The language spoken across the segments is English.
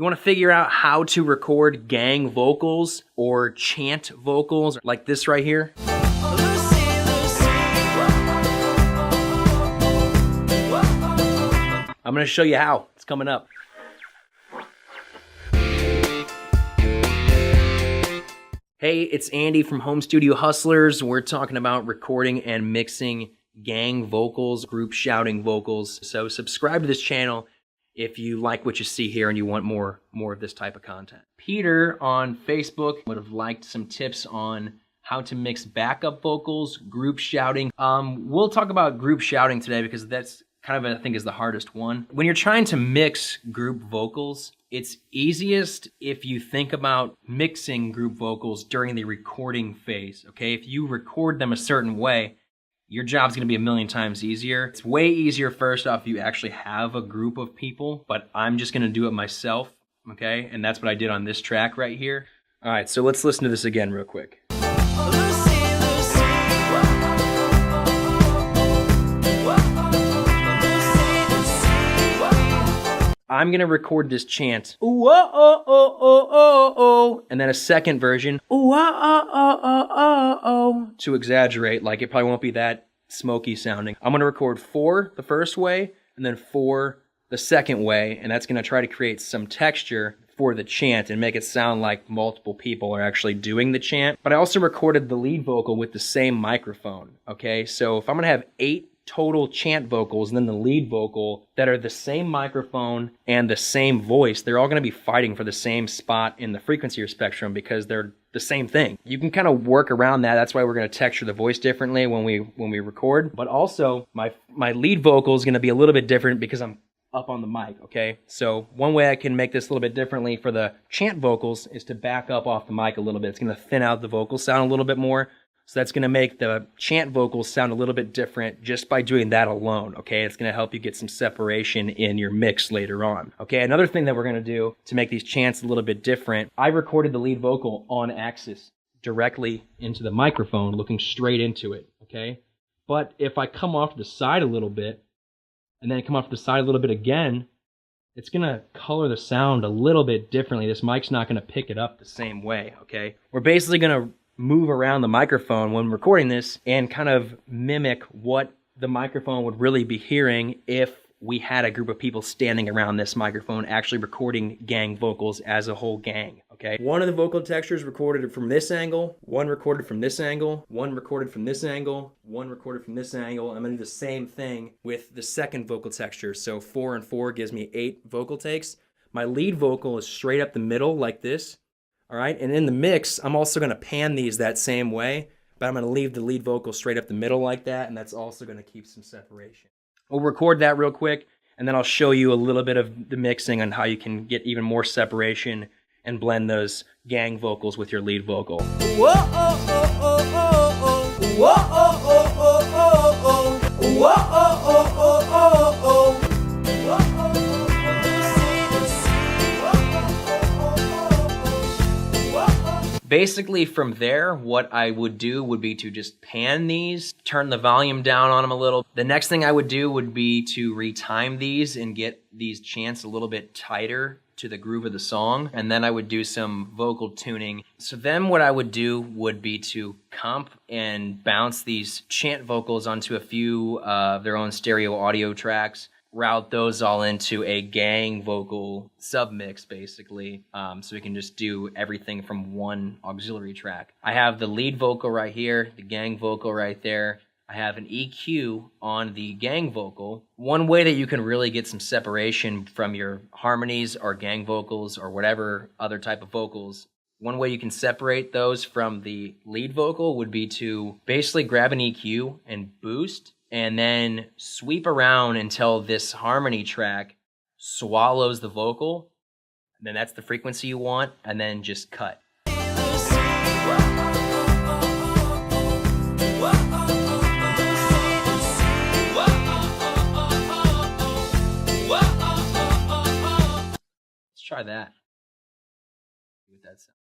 You want to figure out how to record gang vocals or chant vocals like this right here? I'm going to show you how. It's coming up. Hey, it's Andy from Home Studio Hustlers. We're talking about recording and mixing gang vocals, group shouting vocals. So subscribe to this channel if you like what you see here and you want more of this type of content. Peter on Facebook would have liked some tips on how to mix backup vocals, group shouting. We'll talk about group shouting today because that's kind of, I think, is the hardest one. When you're trying to mix group vocals, it's easiest if you think about mixing group vocals during the recording phase, okay? If you record them a certain way, your job's gonna be a million times easier. It's way easier first off if you actually have a group of people, but I'm just gonna do it myself, okay? And that's what I did on this track right here. All right, so let's listen to this again real quick. I'm gonna record this chant, ooh, oh, oh, oh, oh, oh, oh, and then a second version, ooh, oh, oh, oh, oh, oh, oh, to exaggerate, like it probably won't be that smoky sounding. I'm gonna record 4 the first way, and then 4 the second way, and that's gonna try to create some texture for the chant and make it sound like multiple people are actually doing the chant. But I also recorded the lead vocal with the same microphone, okay? So if I'm gonna have 8 total chant vocals and then the lead vocal that are the same microphone and the same voice, they're all going to be fighting for the same spot in the frequency spectrum because they're the same thing. You can kind of work around that. That's why we're going to texture the voice differently when we record. But also my lead vocal is going to be a little bit different because I'm up on the mic, okay? So one way I can make this a little bit differently for the chant vocals is to back up off the mic a little bit. It's going to thin out the vocal sound a little bit more. So that's going to make the chant vocals sound a little bit different just by doing that alone, okay? It's going to help you get some separation in your mix later on. Okay, another thing that we're going to do to make these chants a little bit different, I recorded the lead vocal on axis directly into the microphone, looking straight into it, okay? But if I come off to the side a little bit, and then come off to the side a little bit again, it's going to color the sound a little bit differently. This mic's not going to pick it up the same way, okay? We're basically going to move around the microphone when recording this and kind of mimic what the microphone would really be hearing if we had a group of people standing around this microphone actually recording gang vocals as a whole gang, okay? One of the vocal textures recorded from this angle, one recorded from this angle, one recorded from this angle, one recorded from this angle. I'm gonna do the same thing with the second vocal texture. So 4 and 4 gives me 8 vocal takes. My lead vocal is straight up the middle like this. All right, and in the mix, I'm also gonna pan these that same way, but I'm gonna leave the lead vocal straight up the middle like that, and that's also gonna keep some separation. We'll record that real quick, and then I'll show you a little bit of the mixing on how you can get even more separation and blend those gang vocals with your lead vocal. Whoa, oh, oh, oh, oh, oh. Whoa, oh, oh, oh, oh, oh. Whoa, oh, oh, oh, oh, oh. Basically from there, what I would do would be to just pan these, turn the volume down on them a little. The next thing I would do would be to retime these and get these chants a little bit tighter to the groove of the song, and then I would do some vocal tuning. So then what I would do would be to comp and bounce these chant vocals onto a few of their own stereo audio tracks, route those all into a gang vocal submix, basically, so we can just do everything from one auxiliary track. I have the lead vocal right here, the gang vocal right there. I have an EQ on the gang vocal. One way that you can really get some separation from your harmonies or gang vocals or whatever other type of vocals, one way you can separate those from the lead vocal would be to basically grab an EQ and boost, and then sweep around until this harmony track swallows the vocal. And then that's the frequency you want, and then just cut. Let's try that. See what that sounds.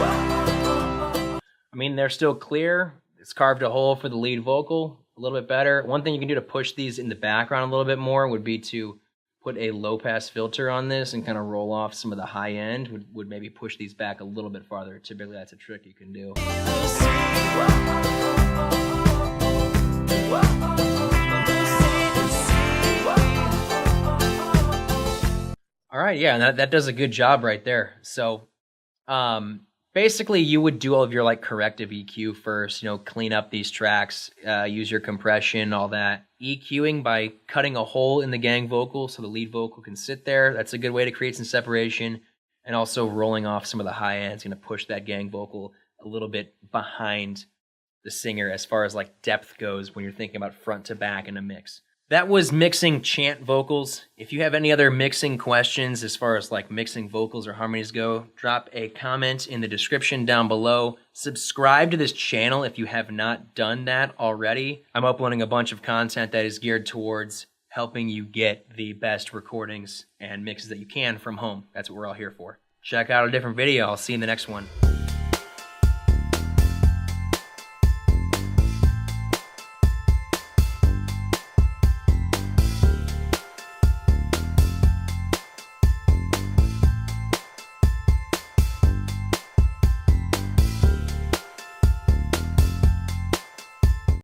I mean, they're still clear. It's carved a hole for the lead vocal, a little bit better. One thing you can do to push these in the background a little bit more would be to put a low pass filter on this and kind of roll off some of the high end, would maybe push these back a little bit farther. Typically that's a trick you can do. All right, yeah, and that does a good job right there. So basically you would do all of your like corrective EQ first, you know, clean up these tracks, use your compression, all that. EQing by cutting a hole in the gang vocal so the lead vocal can sit there. That's a good way to create some separation. And also rolling off some of the high ends, going to push that gang vocal a little bit behind the singer as far as like depth goes when you're thinking about front to back in a mix. That was mixing chant vocals. If you have any other mixing questions as far as like mixing vocals or harmonies go, drop a comment in the description down below. Subscribe to this channel if you have not done that already. I'm uploading a bunch of content that is geared towards helping you get the best recordings and mixes that you can from home. That's what we're all here for. Check out a different video. I'll see you in the next one.